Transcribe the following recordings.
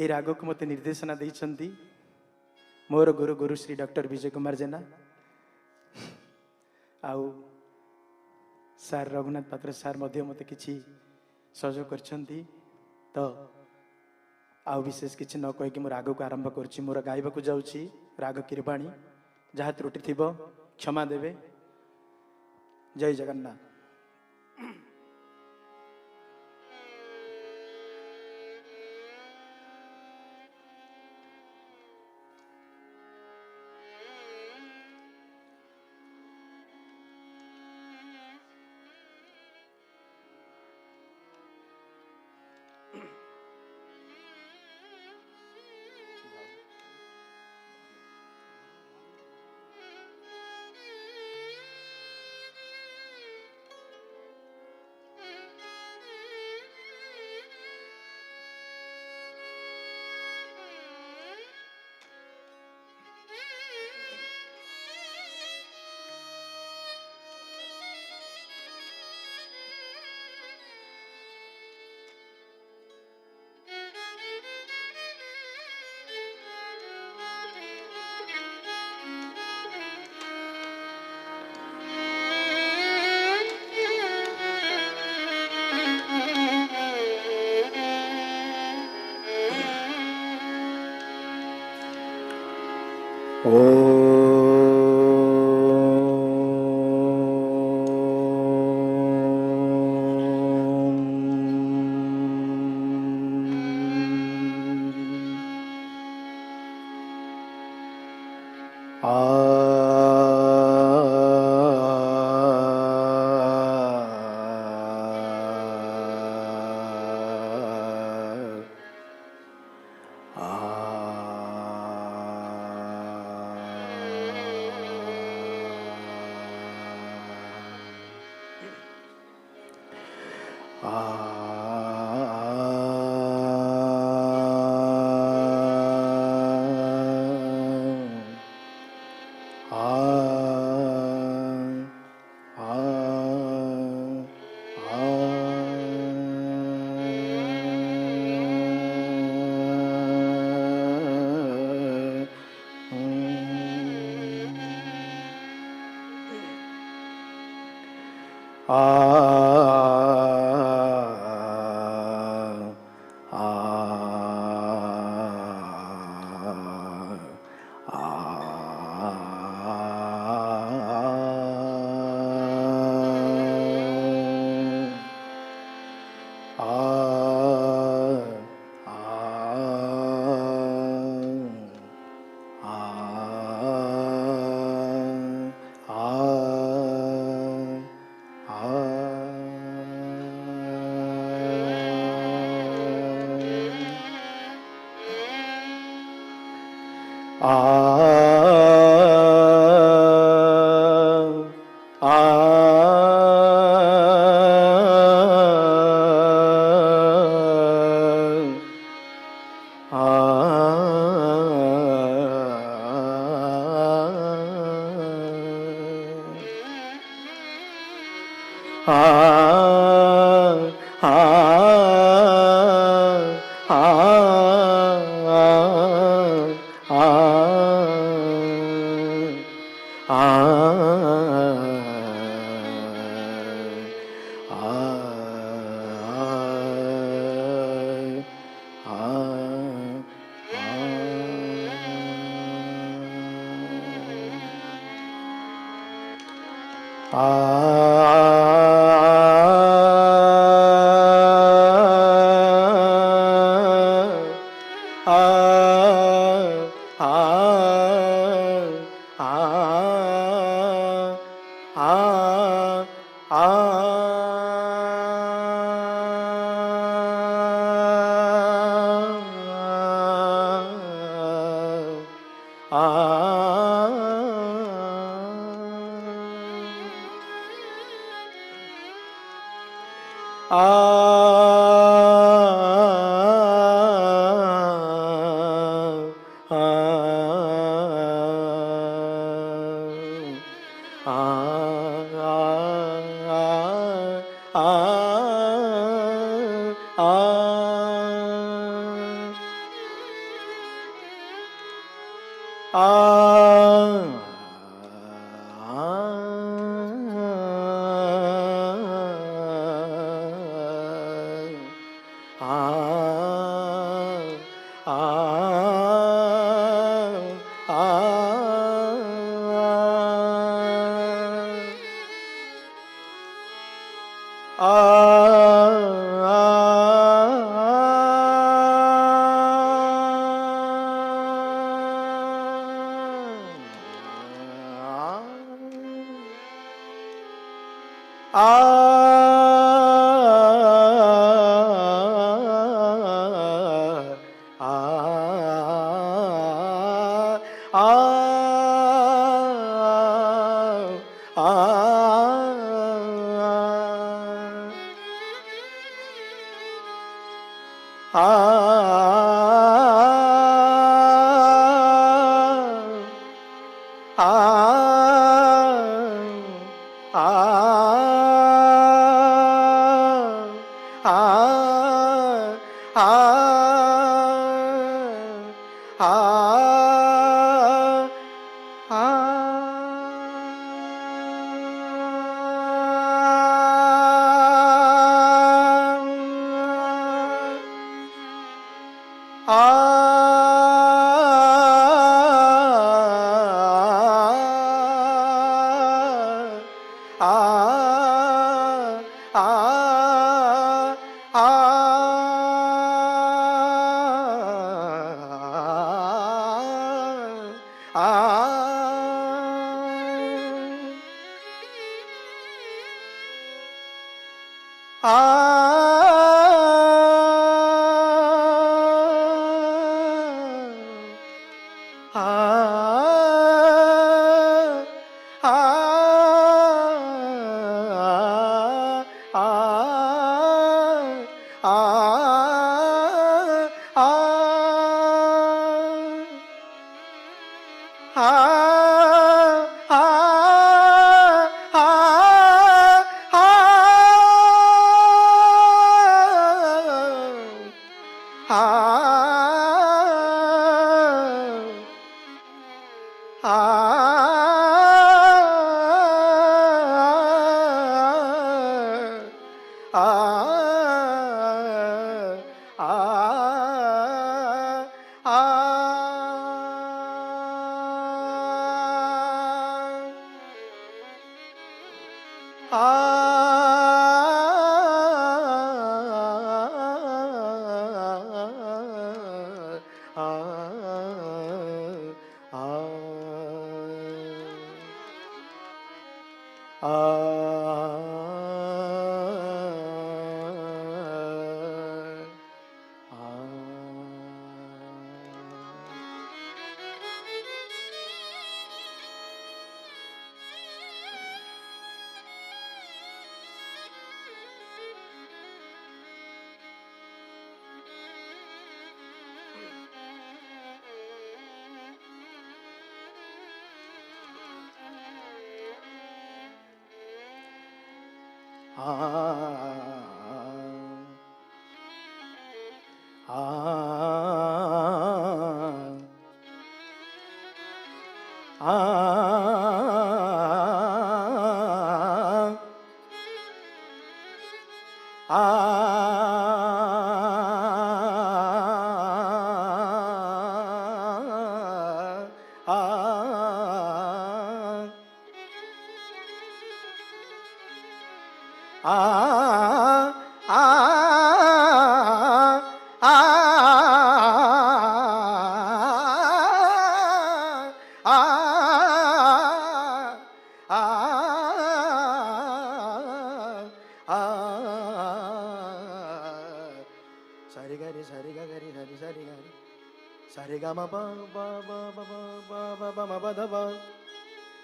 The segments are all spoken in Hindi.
ए राग को मत निर्देशना देइछन्ती मोर गुरु गुरु श्री डॉक्टर विजय कुमार जेना आउ सार रघुनाथ पात्र सार मध्य मत किछि सहयोग करछन्ती तो आउ विशेष किछि न कहि कि मोर राग को आरंभ करछि मोर गाइबा को जाउछि राग किरबाणी जहाँ त्रुटि थिबो क्षमा देवे। जय Jagannath.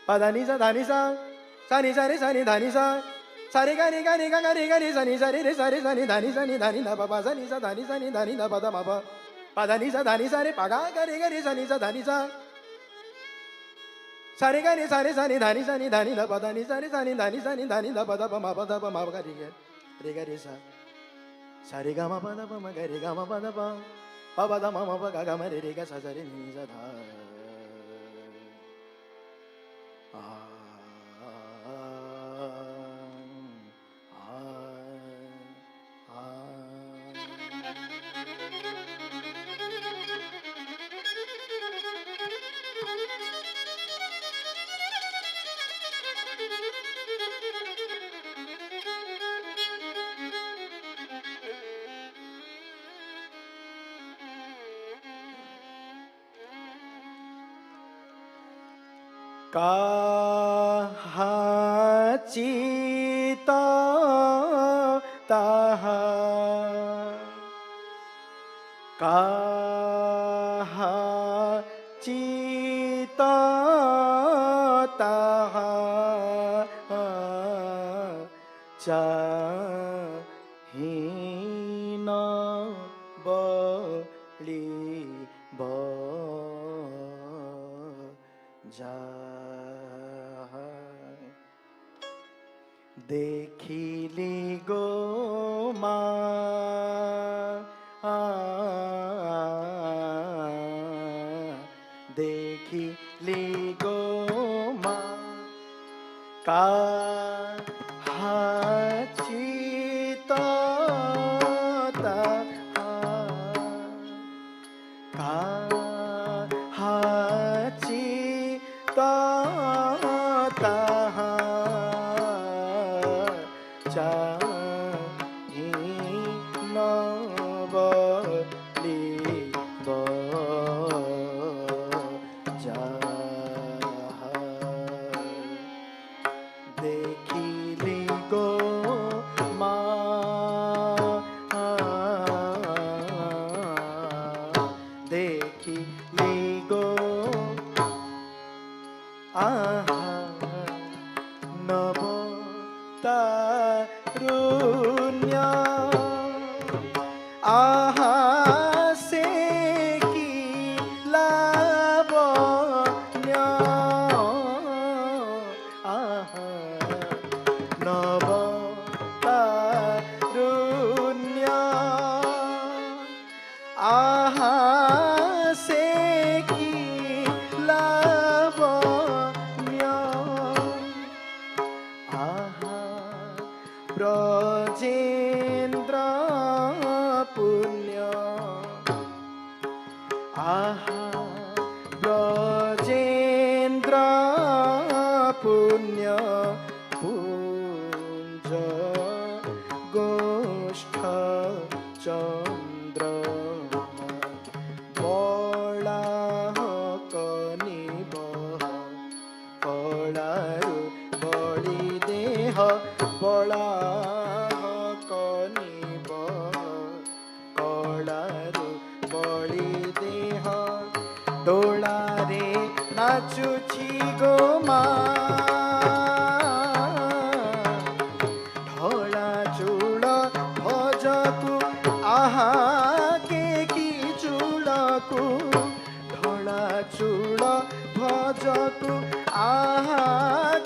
Padani sa dhani sa sani sari sani dhani sa sari gani gani gani gani sani sari re sari sani dhani na baba sani sa dhani na pada baba padani sa dhani sari paga gari gari sani sa dhani sa sari gani sari sani dhani na padani sari sani dhani na pada bama gari re gari sa sari ga ma pada bama gari ga ma pada ba pa pada ma pa ga ma re ga sa sari ni sa dha आ, आ, आ, काहाचित ताहा काहाचित ताहा चाहीन बलि जा देखिली गो मा देखिली गो मा काहाचित ताहा काहाचित ताहा चाहीन बलि जा देखिली गो मा देखिली गो आहा नव तारुण्य आहा से की लावण्य आहा नव तारुण्य आहा से की लावण्य आहा ब्रजेन्द्र पुण्य आहा ब्रजेन्द्र पुण्य पुंज गोष्ठ चंद्र बला कनिब कलारु बलि देह बला कनिब कलारु बलि देह डोलारे नाचुची गो मा ढला चूड़ भजकु आहा के की चूड़कु ढला चूड़ भजकु आहा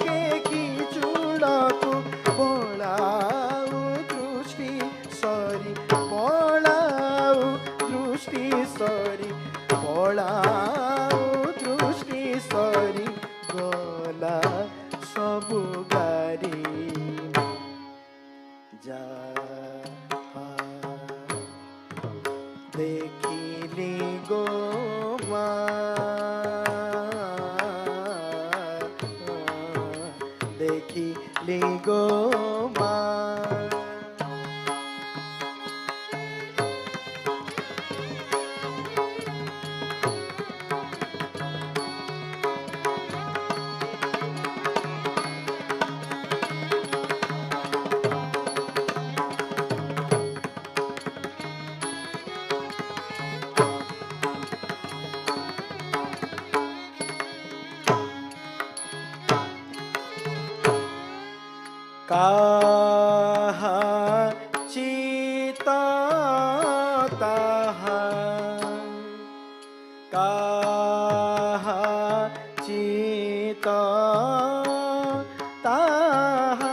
के की चूड़कु पलाऊ दृष्टि सरी पलाऊ दृष्टि सरी पलाऊ दृष्टि सरी गला सबु गारी जा देखिली गो मा देखिली गो मा काहाचित ताहा काहाचित ताहा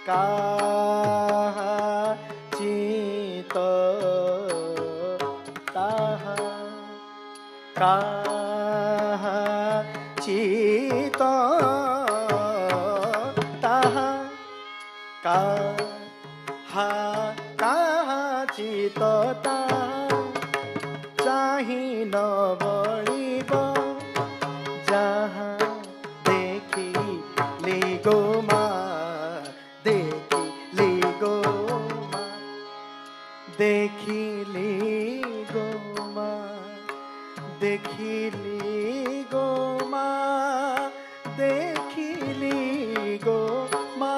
काहाचित ताहा काहाचित চিত তাহা কাহা কাহা চিত তাহা চাহি ন বলিব যাহা দেখিলি গো মা দেখিলি গো মা দেখিলি গো মা দেখিলি গো মা দেখিলি গো মা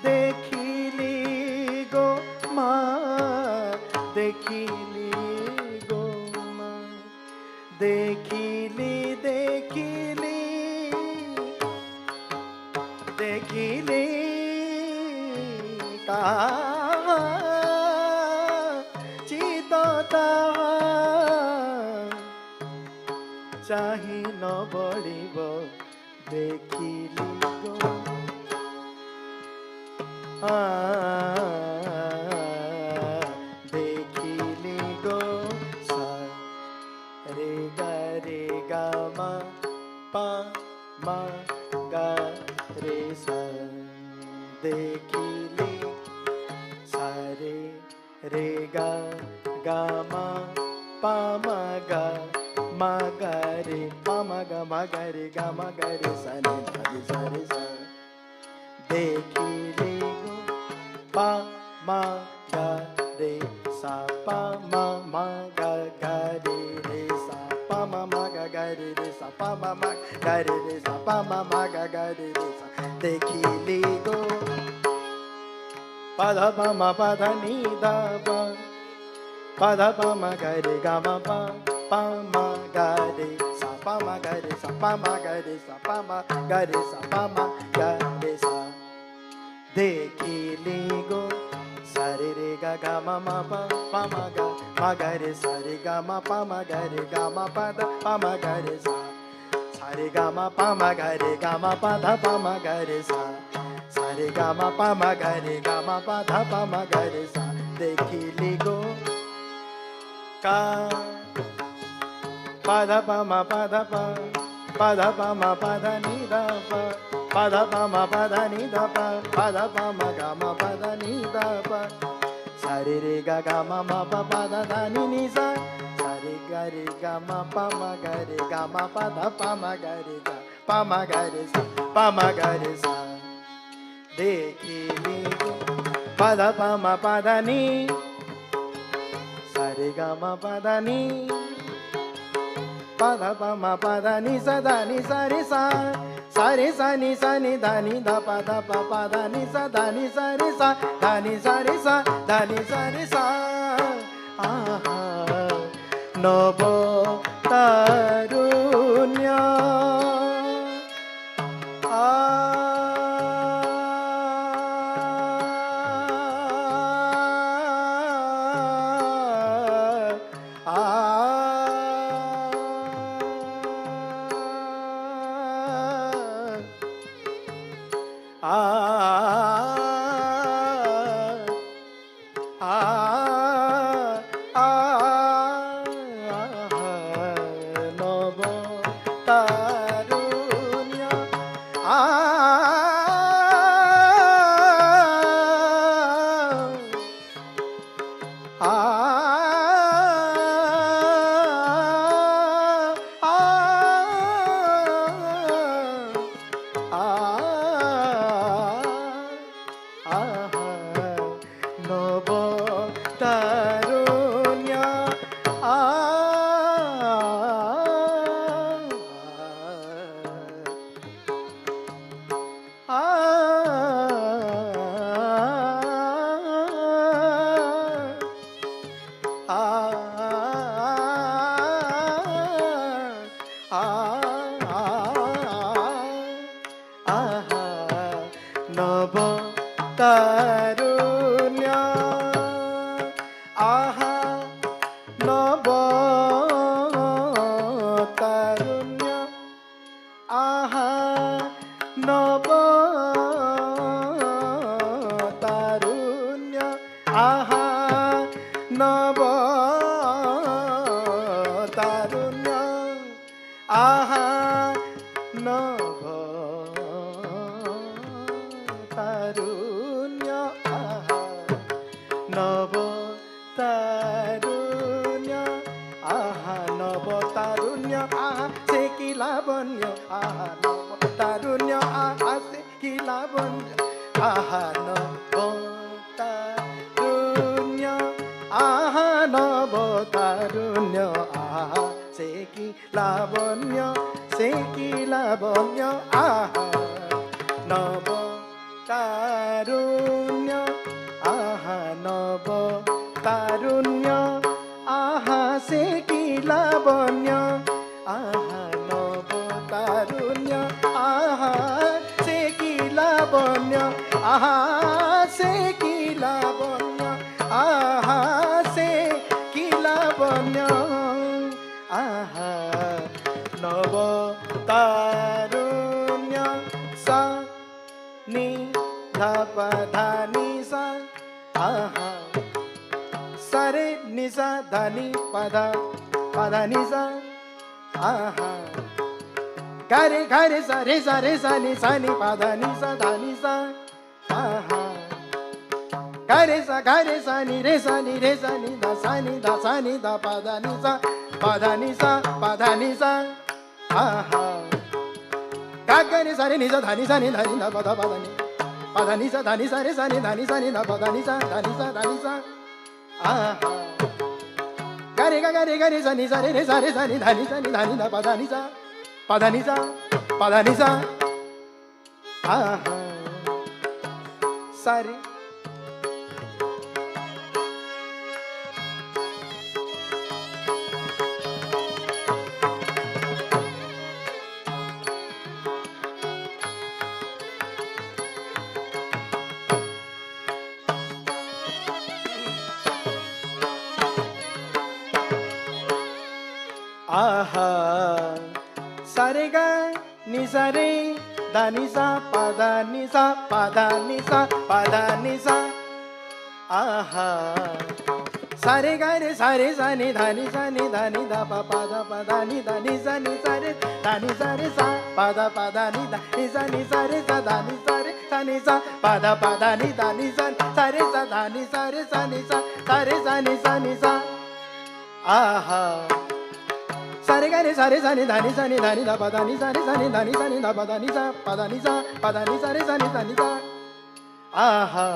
দেখিলি গো মা দেখিলি গো মা দেখিলি দেখিলি দেখিলি তাহা চিত তাহা চাহি ন বলিব দেখিলি গো দেখিলি গো সা রে গা মা পা মা গা রে সা দেখিলি সা রে গা মা পা মা গা রে পা মা গা রে গা রে সা রে সা রে সা দেখিলি গো পা মা গা রে সা পা মা গা রে সা পা মা গা রে সা পা মা গা রে সা পা মা গা রে সা দেখিলি গো পাধা পা মা পাধা নি দা পা পাধা পা মা গা রে গা মা পা মা গা রে সা পা মা গা রে সা পা মা গা রে সা পা মা গা রে সা পা মা গা রে সা দেখিলি গো সা রে গা মা পা মা গা রে সা রে গা মা পা মা গা রে গা মা পা দা পা মা গা রে সা সা রে গা মা পা মা গা রে গা মা পা ধা পা মা গা রে সা সা রে গা মা পা মা গা রে গা মা পা ধা পা মা গা রে সা দেখিলি গো কা পা ধা পা মা পা ধা পা ধা পা মা পা ধা নি ধা পা ধা পা মা পা ধা নি ধা পা ধা পা মা গা মা পা ধা নি ধা পা সা রে গা মা পা ধা ধা নি সা সা রে গা মা পা মা গা রে গা মা পা ধা পা মা গা রে গা পা মা গা রে সা পা মা গা রে সা দেখিলি গো পা ধা পা মা পা ধা নি সা রে গা মা পা ধা নি পা ধা পা মা পা ধা নি সা রে সা সা রে সা নি ধা পা ধা নি সা রে সা ধা নি সা রে সা ধা নি সা রে সা আহা নব তারুণ্য নব তারুণ্য নব তারুণ্য নব তারুণ্য আহা নব তারুণ্য আহা নব তারুণ্য আহা নব তারুণ্য আহা तारुण्य आहा से की लावण्य से की लावण्य आहा नव तारुण्य आहा नव तारुण्य आहा से की लावण्य आहा नव तारुण्य आहा से की लावण्य आहा से की लावण्य आहा से की लावण्य आहा नव तारुण्य सा नि धा पा धा नि सा आहा सरे नि सा धा नि पा धा नि सा आहा गारे गारे सा रे सा नि पा धा नि सा आहा गारे सा नि रे सा नि धा सा नि धा पा धा नि सा आहा गारे सा रे नि सा धा नि धा पा धा नि सा धा नि सा रे सा नि धा नि धा पा धा नि सा आहा गारे गारे सा नि रे सा नि धा नि धा पा धा नि सा आहा सारे आहा सारे गा नि सा रे धा नि सा पा धा नि सा आहा सारे गा रे सा नि धा नि धा पा धा नि सा रे धा नि सा रे सा पा धा नि रे सा नि धा नि सा पा धा नि सा रे सा धा नि सा रे सा नि सा आहा सारे गा रे सा नि धा नि धा पा धा नि सा रे सा नि धा पा धा नि सा रे सा नि सा आहा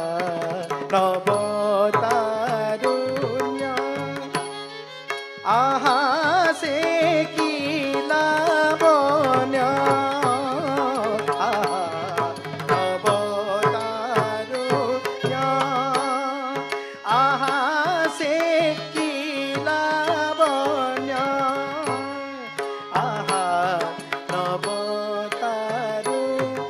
नव तारुण्य आहा से की लावण्य आहा नव तारुण्य आहा से की लावण्य आहा नव तारुण्य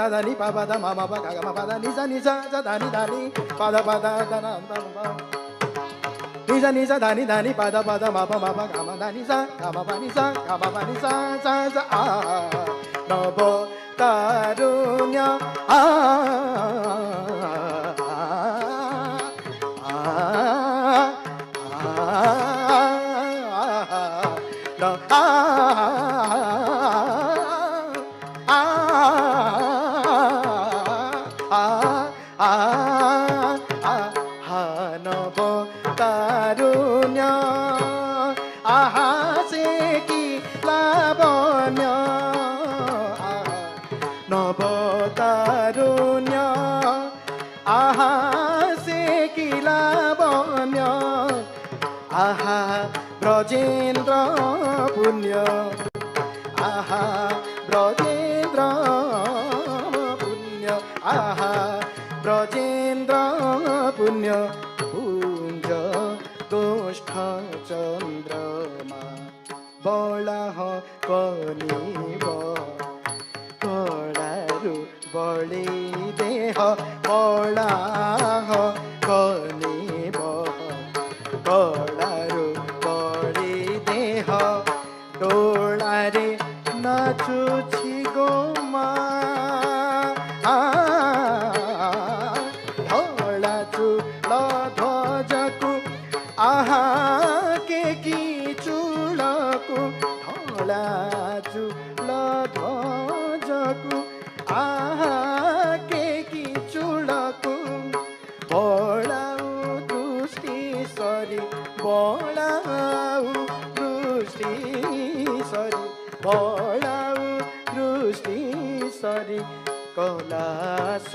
da ni pa pa da ma pa ga ma pa da ni sa da ni pa da da na pa pa ni sa da ni pa da ma pa ga ma da ni sa ga ma pa ni sa sa a no bo tarunya a Brajendra पुण्य आहा ब्रजेन्द्र पुण्य आहा ब्रजेन्द्र पुण्य पुंज दोष्ठ चंद्रमा बला कनिब बलि देह बलाह कनिब कलारु बलि देह डोलारे नाचुछि गो मा धला चूल ध्वजकु आहा के की चूलकु धला चूल ध्वजकु आहा के की चूलकु बलाउ दृष्टि सरी बलाउ दृष्टि सरी बलाउ दृष्टि सरी कलास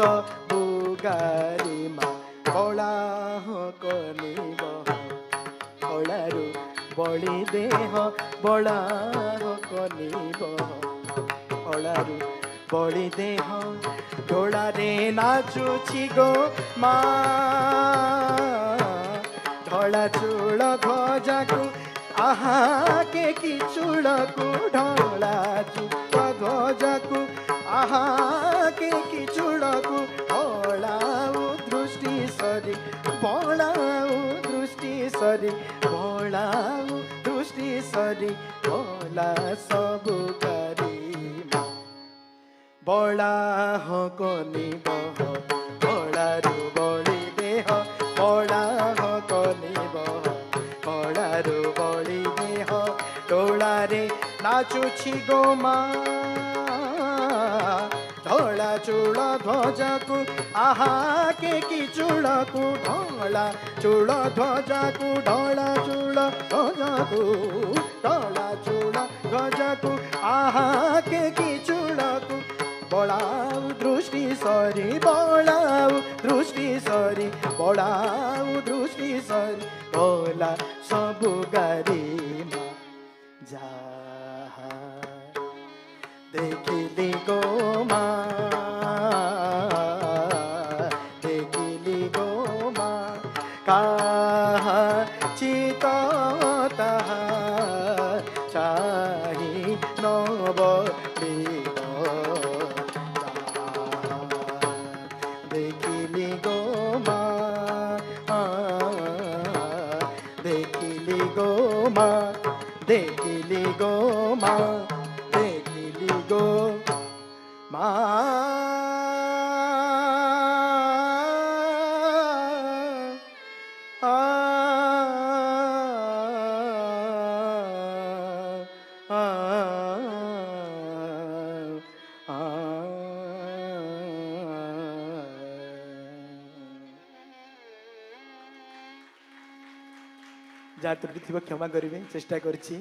बुगारीमा कलाह कनिब कलारु बलि देह बलाह कनिब कलारु बलि देह डोलारे नाचुछि गो मा धला चूल ध्वजाकु आहा के की चूलकु ढला चूल ध्वजाकु आहा के की चूलकु बलाउ दृष्टि सरी बलाउ दृष्टि सरी बलाउ दृष्टि सरी बला सबु करीमा बलाह कनिब कलारु बलि देह बलाह कनिब कलारु बलि देह डोलारे नाचुछि गो मा धला चूल ध्वजाकु आहा के की चूलकु धला चूल ध्वजाकु धला चूल ध्वजाकु धला चूल ध्वजाकु आहा के की चूलकु बलाउ दृष्टि सरी बलाउ दृष्टि सरी बलाउ दृष्टि सरी बोला सबु गारीमा जा देखिली गो मा देखिली गो मा काहा चित ताहा चाहि नबलिब देखिली गो मा देखिली गो मा देखिली गो मा go ma जा त्रुटि थी क्षमा करेंगे चेष्टा करछि।